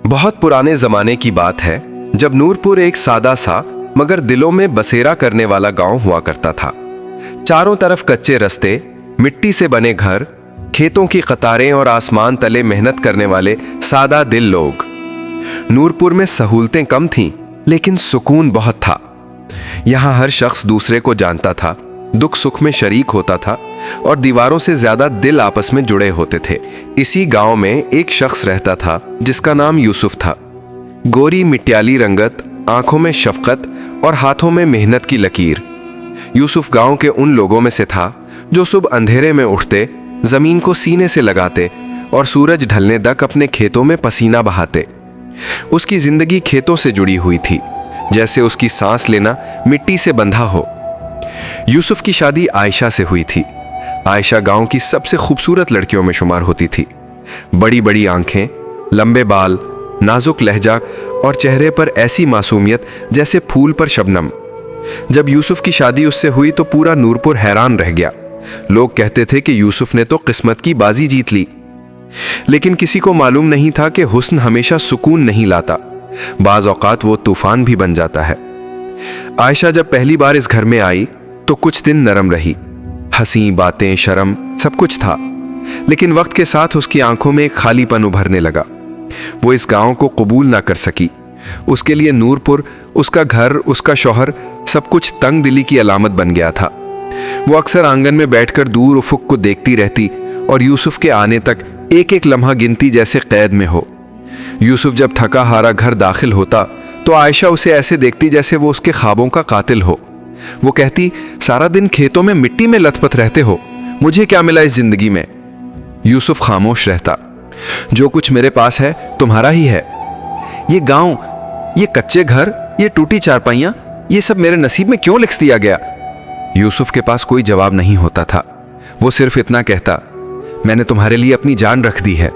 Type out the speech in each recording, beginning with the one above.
बहुत पुराने जमाने की बात है जब नूरपुर एक सादा सा मगर दिलों में बसेरा करने वाला गांव हुआ करता था। चारों तरफ कच्चे रास्ते, मिट्टी से बने घर, खेतों की कतारें और आसमान तले मेहनत करने वाले सादा दिल लोग। नूरपुर में सहूलतें कम थीं, लेकिन सुकून बहुत था। यहाँ हर शख्स दूसरे को जानता था, दुख सुख में शरीक होता था और दीवारों से ज्यादा दिल आपस में जुड़े होते थे। इसी गांव में एक शख्स रहता था जिसका नाम यूसुफ था। गोरी मिट्याली रंगत, आंखों में शफकत और हाथों में मेहनत की लकीर। यूसुफ गांव के उन लोगों में से था जो सुबह अंधेरे में उठते, जमीन को सीने से लगाते और सूरज ढलने तक अपने खेतों में पसीना बहाते। उसकी जिंदगी खेतों से जुड़ी हुई थी, जैसे उसकी सांस लेना मिट्टी से बंधा हो। यूसुफ की शादी आयशा से हुई थी। आयशा गांव की सबसे खूबसूरत लड़कियों में शुमार होती थी। बड़ी बड़ी आंखें, लंबे बाल, नाजुक लहजा और चेहरे पर ऐसी मासूमियत जैसे फूल पर शबनम। जब यूसुफ की शादी उससे हुई तो पूरा नूरपुर हैरान रह गया। लोग कहते थे कि यूसुफ ने तो किस्मत की बाजी जीत ली। लेकिन किसी को मालूम नहीं था कि हुस्न हमेशा सुकून नहीं लाता, बाज औकात वो तूफान भी बन जाता है। आयशा जब पहली बार इस घर में आई तो कुछ दिन नरम रही। हंसी, बातें, शर्म, सब कुछ था। लेकिन वक्त के साथ उसकी आंखों में एक खालीपन उभरने लगा। वो इस गांव को कबूल ना कर सकी। उसके लिए नूरपुर, उसका घर, उसका शौहर, सब कुछ तंग दिली की अलामत बन गया था। वो अक्सर आंगन में बैठकर दूर उफुक को देखती रहती और यूसुफ के आने तक एक एक लम्हा गिनती जैसे कैद में हो। यूसुफ जब थका हारा घर दाखिल होता तो आयशा उसे ऐसे देखती जैसे वो उसके ख्वाबों का कातिल हो। वो कहती, सारा दिन खेतों में मिट्टी में लथपथ रहते हो, मुझे क्या मिला इस जिंदगी में। यूसुफ खामोश रहता, जो कुछ मेरे पास है तुम्हारा ही है। ये गांव, ये कच्चे घर, ये टूटी चारपाइयां, ये सब मेरे नसीब में क्यों लिख दिया गया। यूसुफ के पास कोई जवाब नहीं होता था। वो सिर्फ इतना कहता, मैंने तुम्हारे लिए अपनी जान रख दी है।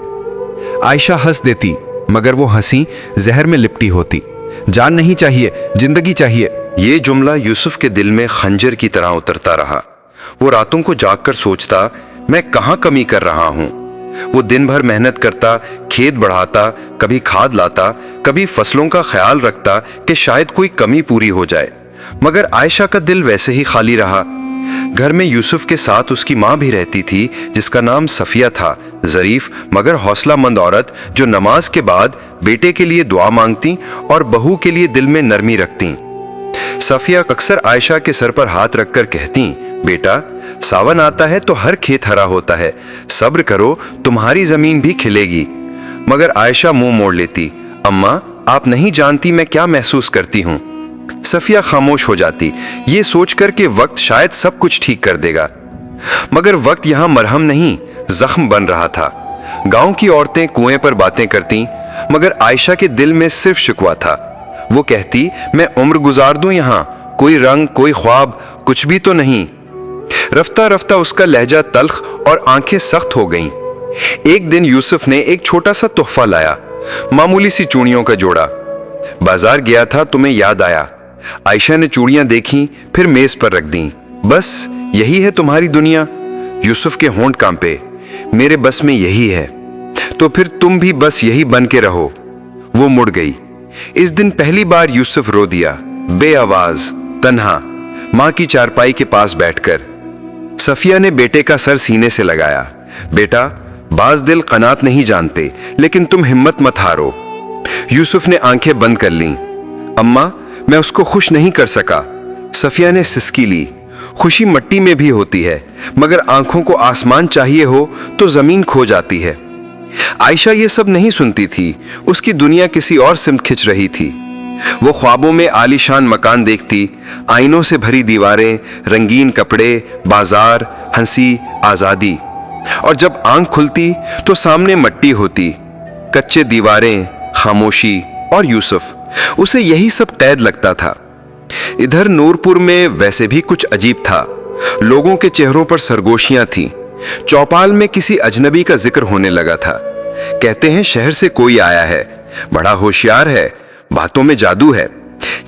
आयशा हंस देती, मगर वो हंसी जहर में लिपटी होती। जान नहीं चाहिए, जिंदगी चाहिए। ये जुमला यूसुफ के दिल में खंजर की तरह उतरता रहा। वो रातों को जागकर सोचता, मैं कहाँ कमी कर रहा हूँ। वो दिन भर मेहनत करता, खेत बढ़ाता, कभी खाद लाता, कभी फसलों का ख्याल रखता कि शायद कोई कमी पूरी हो जाए, मगर आयशा का दिल वैसे ही खाली रहा। घर में यूसुफ के साथ उसकी माँ भी रहती थी, जिसका नाम सफिया था। ज़रीफ मगर हौसलामंद औरत जो नमाज के बाद बेटे के लिए दुआ मांगती और बहू के लिए दिल में नरमी रखती। सफिया अक्सर आयशा के सर पर हाथ रखकर कहती, बेटा, सावन आता है तो हर खेत हरा होता है, सब्र करो, तुम्हारी जमीन भी खिलेगी। मगर आयशा मुंह मोड़ लेती, अम्मा, आप नहीं जानती मैं क्या महसूस करती हूँ। सफिया खामोश हो जाती, ये सोचकर कि वक्त शायद सब कुछ ठीक कर देगा। मगर वक्त यहाँ मरहम नहीं, जख्म बन रहा था। गांव की औरतें कुएं पर बातें करती, मगर आयशा के दिल में सिर्फ शिकवा था। वो कहती, मैं उम्र गुजार दूं यहाँ, कोई रंग, कोई ख्वाब, कुछ भी तो नहीं। रफ्ता रफ्ता उसका लहजा तल्ख और आंखें सख्त हो गईं। एक दिन यूसुफ ने एक छोटा सा तोहफा लाया, मामूली सी चूड़ियों का जोड़ा। बाजार गया था, तुम्हें याद आया। आयशा ने चूड़ियां देखी, फिर मेज पर रख दी। बस यही है तुम्हारी दुनिया। यूसुफ के होंठ कांपे, मेरे बस में यही है, तो फिर तुम भी बस यही बन के रहो। वो मुड़ गई। इस दिन पहली बार यूसुफ रो दिया, बेआवाज, तन्हा, मां की चारपाई के पास बैठकर। सफिया ने बेटे का सर सीने से लगाया, बेटा, बाज दिल कनात नहीं जानते, लेकिन तुम हिम्मत मत हारो। यूसुफ ने आंखें बंद कर लीं। अम्मा, मैं उसको खुश नहीं कर सका। सफिया ने सिसकी ली, खुशी मिट्टी में भी होती है, मगर आंखों को आसमान चाहिए हो तो जमीन खो जाती है। आयशा ये सब नहीं सुनती थी, उसकी दुनिया किसी और सिमत खिंच रही थी। वो ख्वाबों में आलीशान मकान देखती, आईनों से भरी दीवारें, रंगीन कपड़े, बाजार, हंसी, आजादी। और जब आंख खुलती तो सामने मिट्टी होती, कच्चे दीवारें, खामोशी और यूसुफ। उसे यही सब कैद लगता था। इधर नूरपुर में वैसे भी कुछ अजीब था। लोगों के चेहरों पर सरगोशियां थीं। चौपाल में किसी अजनबी का जिक्र होने लगा था। कहते हैं शहर से कोई आया है, बड़ा होशियार है, बातों में जादू है।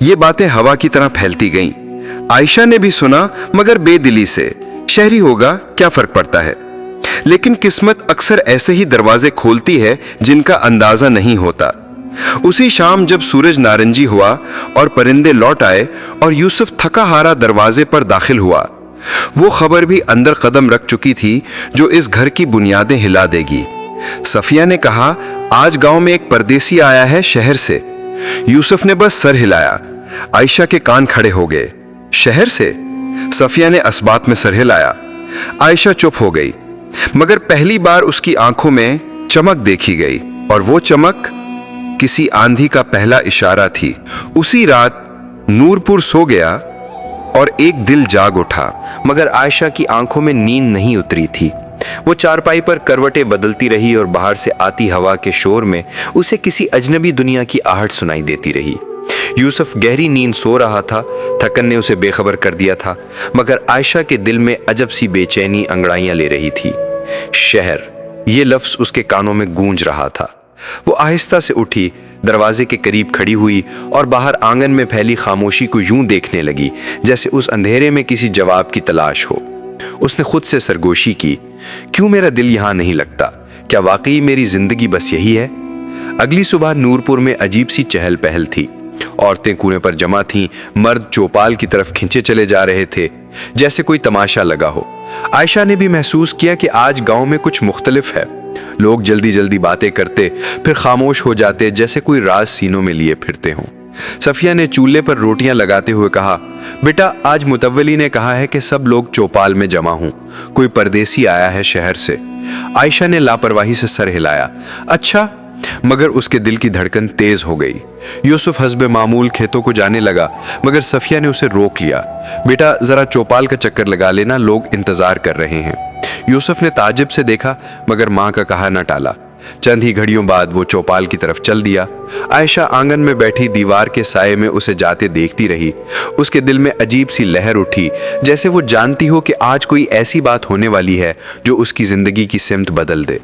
ये बातें हवा की तरह फैलती गईं। आयशा ने भी सुना, मगर बेदिली से, शहरी होगा, क्या फर्क पड़ता है। लेकिन किस्मत अक्सर ऐसे ही दरवाजे खोलती है जिनका अंदाजा नहीं होता। उसी शाम जब सूरज नारंगी हुआ और परिंदे लौट आए और यूसुफ थका हारा दरवाजे पर दाखिल हुआ, वो खबर भी अंदर कदम रख चुकी थी जो इस घर की बुनियादें हिला देगी। सफिया ने कहा, आज गांव में एक परदेसी आया है शहर से। यूसुफ ने बस सर हिलाया। आयशा के कान खड़े हो गए। शहर से? सफिया ने असबात में सर हिलाया। आयशा चुप हो गई, मगर पहली बार उसकी आंखों में चमक देखी गई, और वो चमक किसी आंधी का पहला इशारा थी। उसी रात नूरपुर सो गया और एक दिल जाग उठा, मगर आयशा की आंखों में नींद नहीं उतरी थी। वो चारपाई पर करवटें बदलती रही और बाहर से आती हवा के शोर में उसे किसी अजनबी दुनिया की आहट सुनाई देती रही। यूसुफ गहरी नींद सो रहा था, थकन ने उसे बेखबर कर दिया था, मगर आयशा के दिल में अजब सी बेचैनी अंगड़ाइयां ले रही थी। शहर, ये लफ्ज उसके कानों में गूंज रहा था। वो आहिस्ता से उठी, दरवाजे के करीब खड़ी हुई और बाहर आंगन में फैली खामोशी को यूं देखने लगी जैसे उस अंधेरे में किसी जवाब की तलाश हो। उसने खुद से सरगोशी की, क्यों मेरा दिल यहां नहीं लगता? क्या वाकई मेरी जिंदगी बस यही है? अगली सुबह नूरपुर में अजीब सी चहल पहल थी। औरतें कुएं पर जमा थीं, मर्द चौपाल की तरफ खींचे चले जा रहे थे जैसे कोई तमाशा लगा हो। आयशा ने भी महसूस किया कि आज गांव में कुछ मुख्तलिफ है। लोग जल्दी जल्दी बातें करते, फिर खामोश हो जाते जैसे कोई राज सीनों में लिए फिरते हों। सफिया ने चूल्हे पर रोटियां लगाते हुए कहा, बेटा, आज मुतव्वली ने कहा है कि सब लोग चौपाल में जमा हों। कोई परदेसी आया है शहर से। आयशा ने लापरवाही से सर हिलाया। अच्छा, मगर उसके दिल की धड़कन तेज हो गई। यूसुफ हस्बे मामूल खेतों को जाने लगा, मगर सफिया ने उसे रोक लिया। बेटा, जरा चौपाल का चक्कर लगा लेना, लोग इंतजार कर रहे हैं। यूसुफ ने ताज्जुब से देखा, मगर मां का कहा न टाला। चंद ही घड़ियों बाद वो चौपाल की तरफ चल दिया। आयशा आंगन में बैठी दीवार के साये में उसे जाते देखती रही। उसके दिल में अजीब सी लहर उठी, जैसे वो जानती हो कि आज कोई ऐसी बात होने वाली है जो उसकी जिंदगी की सिमत बदल दे।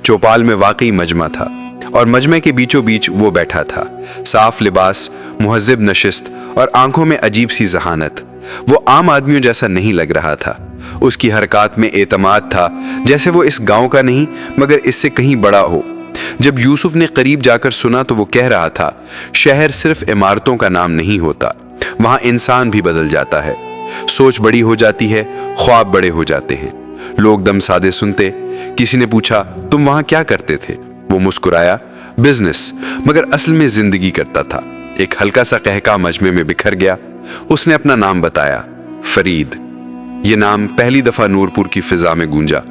चौपाल में वाकई मजमा था और मजमे के बीचों बीच वो बैठा था। साफ लिबास, मुहज्जिब नशिस्त और आंखों में अजीब सी जहानत। वो आम आदमियों जैसा नहीं लग रहा था। उसकी हरकत में एतमाद था, जैसे वो इस गांव का नहीं मगर इससे कहीं बड़ा हो। जब यूसुफ ने करीब जाकर सुना तो वो कह रहा था, शहर सिर्फ इमारतों का नाम नहीं होता, वहां इंसान भी बदल जाता है। सोच बड़ी हो जाती है, ख्वाब बड़े हो जाते हैं। लोग दम सादे सुनते। किसी ने पूछा, तुम वहां क्या करते थे? वो मुस्कुराया, बिजनेस, मगर असल में जिंदगी करता था। एक हल्का सा कहका मजमे में बिखर गया। उसने अपना नाम बताया, फरीद। ये नाम पहली दफा नूरपुर की फिजा में गूंजा।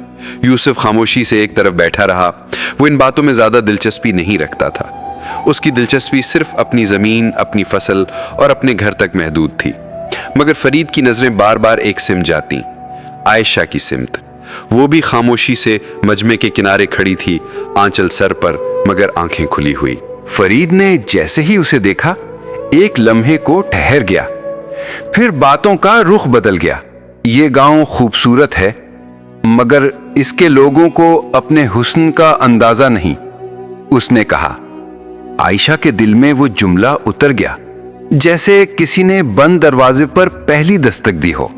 यूसुफ खामोशी से एक तरफ बैठा रहा। वो इन बातों में ज्यादा दिलचस्पी नहीं रखता था। उसकी दिलचस्पी सिर्फ अपनी जमीन, अपनी फसल और अपने घर तक महदूद थी। मगर फरीद की नजरें बार बार एक सिमत जाती, आयशा की सिमत। वो भी खामोशी से मजमे के किनारे खड़ी थी, आंचल सर पर मगर आंखें खुली हुई। फरीद ने जैसे ही उसे देखा, एक लम्हे को ठहर गया, फिर बातों का रुख बदल गया। ये गांव खूबसूरत है, मगर इसके लोगों को अपने हुस्न का अंदाजा नहीं, उसने कहा। आयशा के दिल में वो जुमला उतर गया, जैसे किसी ने बंद दरवाजे पर पहली दस्तक दी हो।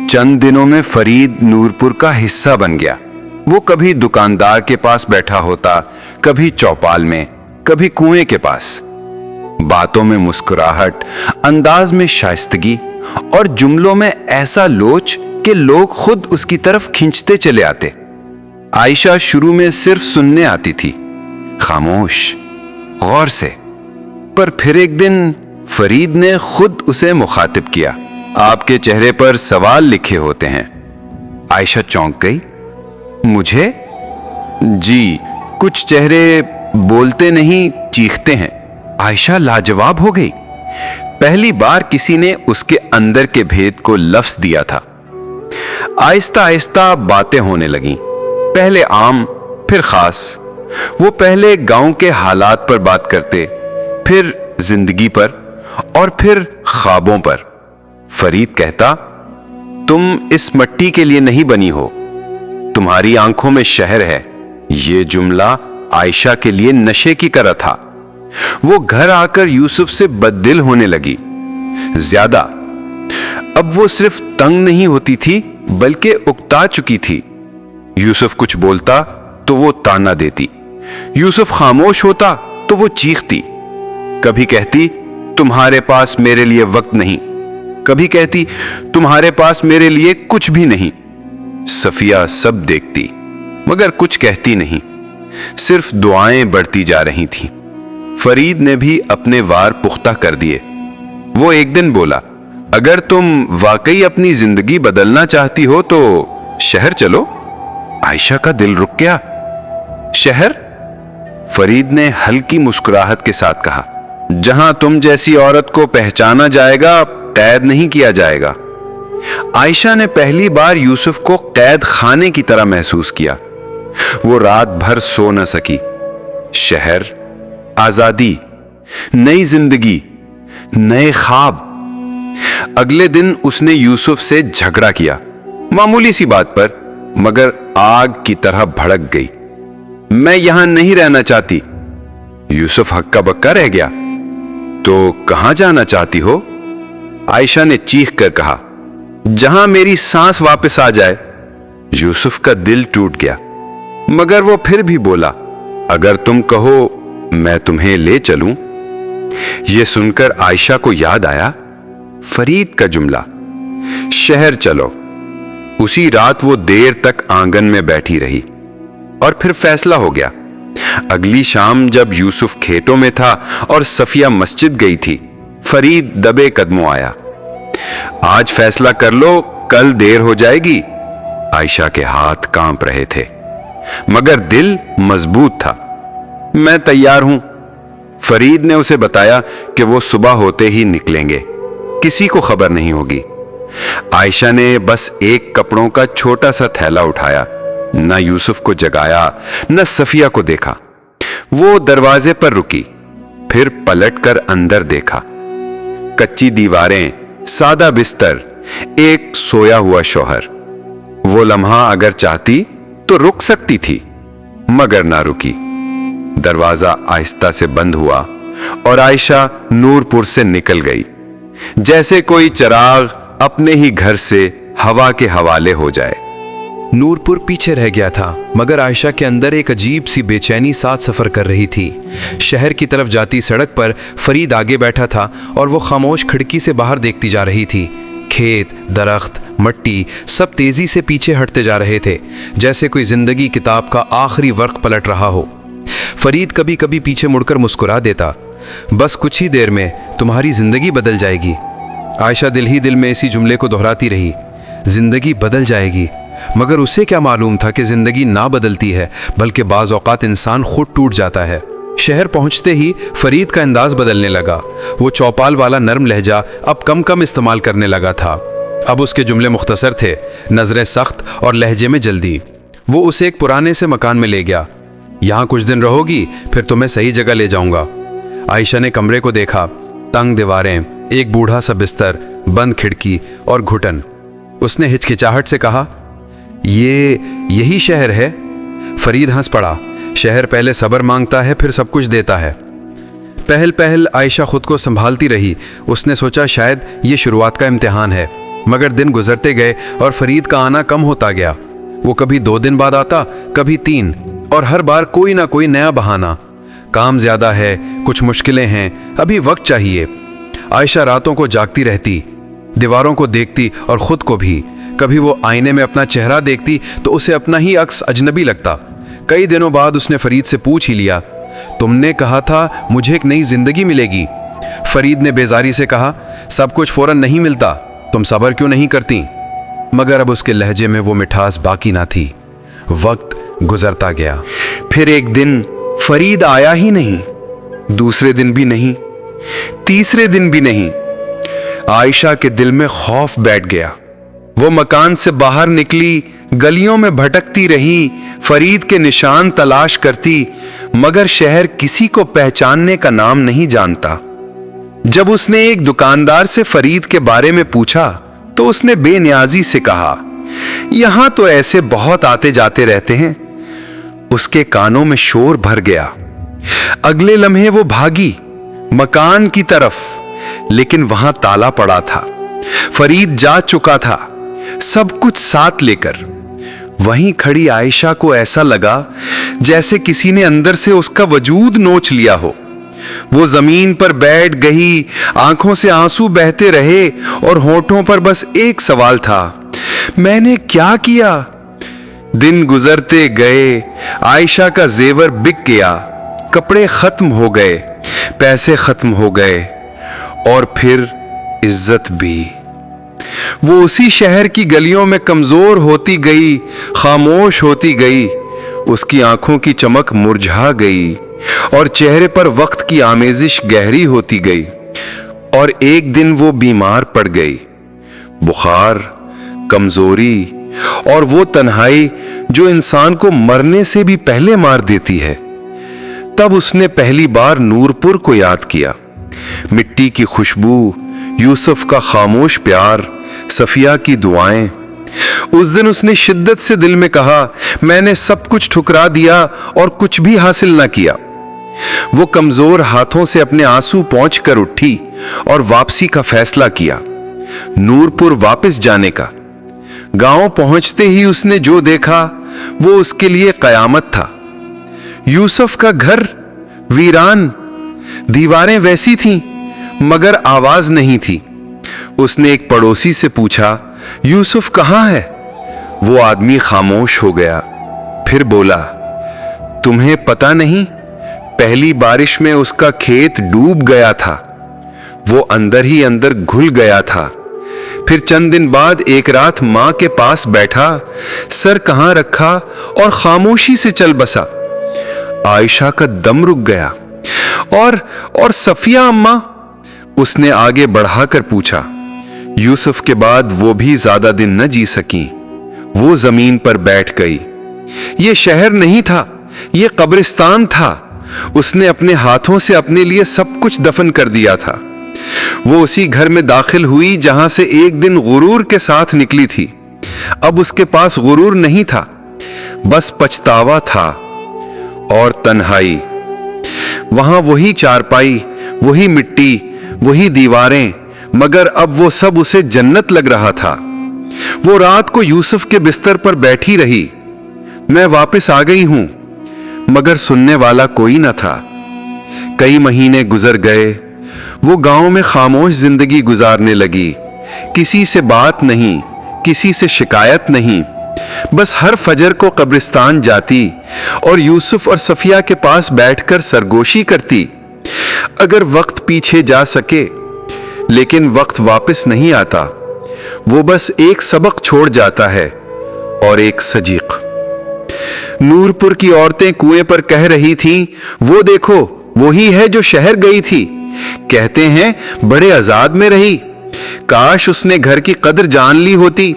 चंद दिनों में फरीद नूरपुर का हिस्सा बन गया। वो कभी दुकानदार के पास बैठा होता, कभी चौपाल में, कभी कुएं के पास। बातों में मुस्कुराहट, अंदाज में शाइस्तगी और जुमलों में ऐसा लोच कि लोग खुद उसकी तरफ खींचते चले आते। आयशा शुरू में सिर्फ सुनने आती थी, खामोश, गौर से। पर फिर एक दिन फरीद ने खुद उसे मुखातिब किया, आपके चेहरे पर सवाल लिखे होते हैं। आयशा चौंक गई। मुझे? जी, कुछ चेहरे बोलते नहीं, चीखते हैं। आयशा लाजवाब हो गई। पहली बार किसी ने उसके अंदर के भेद को लफ्ज दिया था। आहिस्ता आहिस्ता बातें होने लगीं, पहले आम, फिर खास। वो पहले गांव के हालात पर बात करते, फिर जिंदगी पर और फिर ख्वाबों पर। फरीद कहता, तुम इस मट्टी के लिए नहीं बनी हो, तुम्हारी आंखों में शहर है। ये जुमला आयशा के लिए नशे की तरह था। वो घर आकर यूसुफ से बददिल होने लगी, ज्यादा। अब वो सिर्फ तंग नहीं होती थी, बल्कि उकता चुकी थी। यूसुफ कुछ बोलता तो वो ताना देती। यूसुफ खामोश होता तो वो चीखती, कभी कहती तुम्हारे पास मेरे लिए वक्त नहीं, कभी कहती तुम्हारे पास मेरे लिए कुछ भी नहीं। सफिया सब देखती मगर कुछ कहती नहीं, सिर्फ दुआएं बढ़ती जा रही थीं। फरीद ने भी अपने वार पुख्ता कर दिए। वो एक दिन बोला, अगर तुम वाकई अपनी जिंदगी बदलना चाहती हो तो शहर चलो। आयशा का दिल रुक गया। शहर? फरीद ने हल्की मुस्कुराहट के साथ कहा, जहां तुम जैसी औरत को पहचाना जाएगा, कैद नहीं किया जाएगा। आयशा ने पहली बार यूसुफ को कैद खाने की तरह महसूस किया। वो रात भर सो न सकी। शहर, आजादी, नई जिंदगी, नए ख्वाब। अगले दिन उसने यूसुफ से झगड़ा किया, मामूली सी बात पर, मगर आग की तरह भड़क गई। मैं यहां नहीं रहना चाहती। यूसुफ हक्का बक्का रह गया। तो कहां जाना चाहती हो? आयशा ने चीख कर कहा, जहां मेरी सांस वापस आ जाए। यूसुफ का दिल टूट गया, मगर वो फिर भी बोला, अगर तुम कहो मैं तुम्हें ले चलूं। यह सुनकर आयशा को याद आया फरीद का जुमला, शहर चलो। उसी रात वो देर तक आंगन में बैठी रही और फिर फैसला हो गया। अगली शाम जब यूसुफ खेतों में था और सफिया मस्जिद गई थी, फरीद दबे कदमों आया। आज फैसला कर लो, कल देर हो जाएगी। आयशा के हाथ कांप रहे थे, मगर दिल मजबूत था। मैं तैयार हूं। फरीद ने उसे बताया कि वो सुबह होते ही निकलेंगे, किसी को खबर नहीं होगी। आयशा ने बस एक कपड़ों का छोटा सा थैला उठाया, न यूसुफ को जगाया न सफिया को देखा। वो दरवाजे पर रुकी, फिर पलटकर अंदर देखा। कच्ची दीवारें, सादा बिस्तर, एक सोया हुआ शौहर। वो लम्हा अगर चाहती तो रुक सकती थी, मगर ना रुकी। दरवाजा आहिस्ता से बंद हुआ और आयशा नूरपुर से निकल गई, जैसे कोई चिराग अपने ही घर से हवा के हवाले हो जाए। नूरपुर पीछे रह गया था, मगर आयशा के अंदर एक अजीब सी बेचैनी साथ सफर कर रही थी। शहर की तरफ जाती सड़क पर फरीद आगे बैठा था और वो खामोश खिड़की से बाहर देखती जा रही थी। खेत, दरख्त, मट्टी सब तेजी से पीछे हटते जा रहे थे, जैसे कोई जिंदगी किताब का आखिरी वर्क पलट रहा हो। फरीद कभी कभी पीछे मुड़कर मुस्कुरा देता, बस कुछ ही देर में तुम्हारी जिंदगी बदल जाएगी। आयशा दिल ही दिल में इसी जुमले को दोहराती रही, जिंदगी बदल जाएगी। मगर उसे क्या मालूम था कि जिंदगी ना बदलती है, बल्कि बाज़ औक़ात इंसान खुद टूट जाता है। शहर पहुंचते ही फरीद का अंदाज बदलने लगा। वो चौपाल वाला नरम लहजा अब कम कम इस्तेमाल करने लगा था। अब उसके जुमले मुख्तसर थे, नजरें सख्त और लहजे में जल्दी। वो उसे एक पुराने से मकान में ले गया। यहाँ कुछ दिन रहोगी, फिर तुम्हें सही जगह ले जाऊंगा। आयशा ने कमरे को देखा, तंग दीवारें, एक बूढ़ा सा बिस्तर, बंद खिड़की और घुटन। उसने हिचकिचाहट से कहा, यही शहर है? फरीद हंस पड़ा, शहर पहले सब्र मांगता है, फिर सब कुछ देता है। पहल पहल आयशा खुद को संभालती रही। उसने सोचा शायद ये शुरुआत का इम्तिहान है, मगर दिन गुजरते गए और फरीद का आना कम होता गया। वो कभी 2 दिन बाद आता, कभी 3, और हर बार कोई ना कोई नया बहाना। काम ज्यादा है, कुछ मुश्किलें हैं, अभी वक्त चाहिए। आयशा रातों को जागती रहती, दीवारों को देखती और खुद को भी। कभी वो आईने में अपना चेहरा देखती तो उसे अपना ही अक्स अजनबी लगता। कई दिनों बाद उसने फरीद से पूछ ही लिया, तुमने कहा था मुझे एक नई जिंदगी मिलेगी। फरीद ने बेजारी से कहा, सब कुछ फौरन नहीं मिलता, तुम सब्र क्यों नहीं करती? मगर अब उसके लहजे में वो मिठास बाकी ना थी। वक्त गुजरता गया। फिर एक दिन फरीद आया ही नहीं, दूसरे दिन भी नहीं, तीसरे दिन भी नहीं। आयशा के दिल में खौफ बैठ गया। वो मकान से बाहर निकली, गलियों में भटकती रही, फरीद के निशान तलाश करती, मगर शहर किसी को पहचानने का नाम नहीं जानता। जब उसने एक दुकानदार से फरीद के बारे में पूछा तो उसने बेनियाजी से कहा, यहां तो ऐसे बहुत आते जाते रहते हैं। उसके कानों में शोर भर गया। अगले लम्हे वो भागी मकान की तरफ, लेकिन वहां ताला पड़ा था। फरीद जा चुका था, सब कुछ साथ लेकर। वहीं खड़ी आयशा को ऐसा लगा जैसे किसी ने अंदर से उसका वजूद नोच लिया हो। वो जमीन पर बैठ गई, आंखों से आंसू बहते रहे और होठों पर बस एक सवाल था, मैंने क्या किया? दिन गुजरते गए, आयशा का जेवर बिक गया, कपड़े खत्म हो गए, पैसे खत्म हो गए और फिर इज्जत भी। वो उसी शहर की गलियों में कमजोर होती गई, खामोश होती गई। उसकी आंखों की चमक मुरझा गई और चेहरे पर वक्त की आमेजिश गहरी होती गई। और एक दिन वो बीमार पड़ गई। बुखार, कमजोरी और वो तन्हाई जो इंसान को मरने से भी पहले मार देती है। तब उसने पहली बार नूरपुर को याद किया। मिट्टी की खुशबू, यूसुफ का खामोश प्यार, सफिया की दुआएं। उस दिन उसने शिद्दत से दिल में कहा, मैंने सब कुछ ठुकरा दिया और कुछ भी हासिल ना किया। वो कमजोर हाथों से अपने आंसू पोंछ कर उठी और वापसी का फैसला किया, नूरपुर वापस जाने का। गांव पहुंचते ही उसने जो देखा वो उसके लिए कयामत था। यूसुफ का घर वीरान, दीवारें वैसी थीं मगर आवाज नहीं थी। उसने एक पड़ोसी से पूछा, यूसुफ कहाँ है? वो आदमी खामोश हो गया, फिर बोला, तुम्हें पता नहीं, पहली बारिश में उसका खेत डूब गया था, वो अंदर ही अंदर घुल गया था। फिर चंद दिन बाद एक रात मां के पास बैठा, सर कहां रखा और खामोशी से चल बसा। आयशा का दम रुक गया। और सफिया अम्मा? उसने आगे बढ़ाकर पूछा। यूसुफ के बाद वो भी ज्यादा दिन न जी सकी। वो जमीन पर बैठ गई। ये शहर नहीं था, ये कब्रिस्तान था। उसने अपने हाथों से अपने लिए सब कुछ दफन कर दिया था। वो उसी घर में दाखिल हुई जहां से एक दिन गुरूर के साथ निकली थी। अब उसके पास गुरूर नहीं था, बस पछतावा था और तन्हाई। वहां वही चारपाई, वही मिट्टी, वही दीवारें, मगर अब वो सब उसे जन्नत लग रहा था। वो रात को यूसुफ के बिस्तर पर बैठी रही, मैं वापस आ गई हूं, मगर सुनने वाला कोई न था। कई महीने गुजर गए। वो गांव में खामोश जिंदगी गुजारने लगी। किसी से बात नहीं, किसी से शिकायत नहीं। बस हर फजर को कब्रिस्तान जाती और यूसुफ और सफिया के पास बैठकर सरगोशी करती। अगर वक्त पीछे जा सके, लेकिन वक्त वापस नहीं आता। वो बस एक सबक छोड़ जाता है और एक सजीक। नूरपुर की औरतें कुएं पर कह रही थीं, वो देखो, वही है जो शहर गई थी। कहते हैं बड़े आजाद में रही, काश उसने घर की कदर जान ली होती।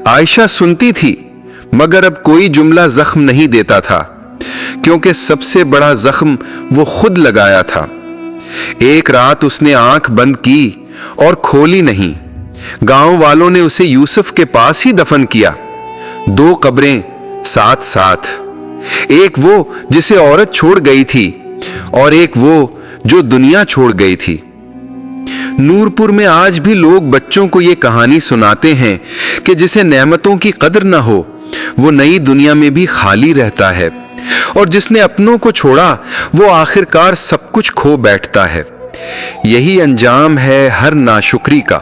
आयशा सुनती थी, मगर अब कोई जुमला जख्म नहीं देता था, क्योंकि सबसे बड़ा जख्म वो खुद लगाया था। एक रात उसने आंख बंद की और खोली नहीं। गांव वालों ने उसे यूसुफ के पास ही दफन किया। 2 कब्रें साथ साथ, एक वो जिसे औरत छोड़ गई थी और एक वो जो दुनिया छोड़ गई थी। नूरपुर में आज भी लोग बच्चों को ये कहानी सुनाते हैं कि जिसे नेमतों की कदर न हो, वो नई दुनिया में भी खाली रहता है, और जिसने अपनों को छोड़ा वो आखिरकार सब कुछ खो बैठता है। यही अंजाम है हर नाशुक्री का।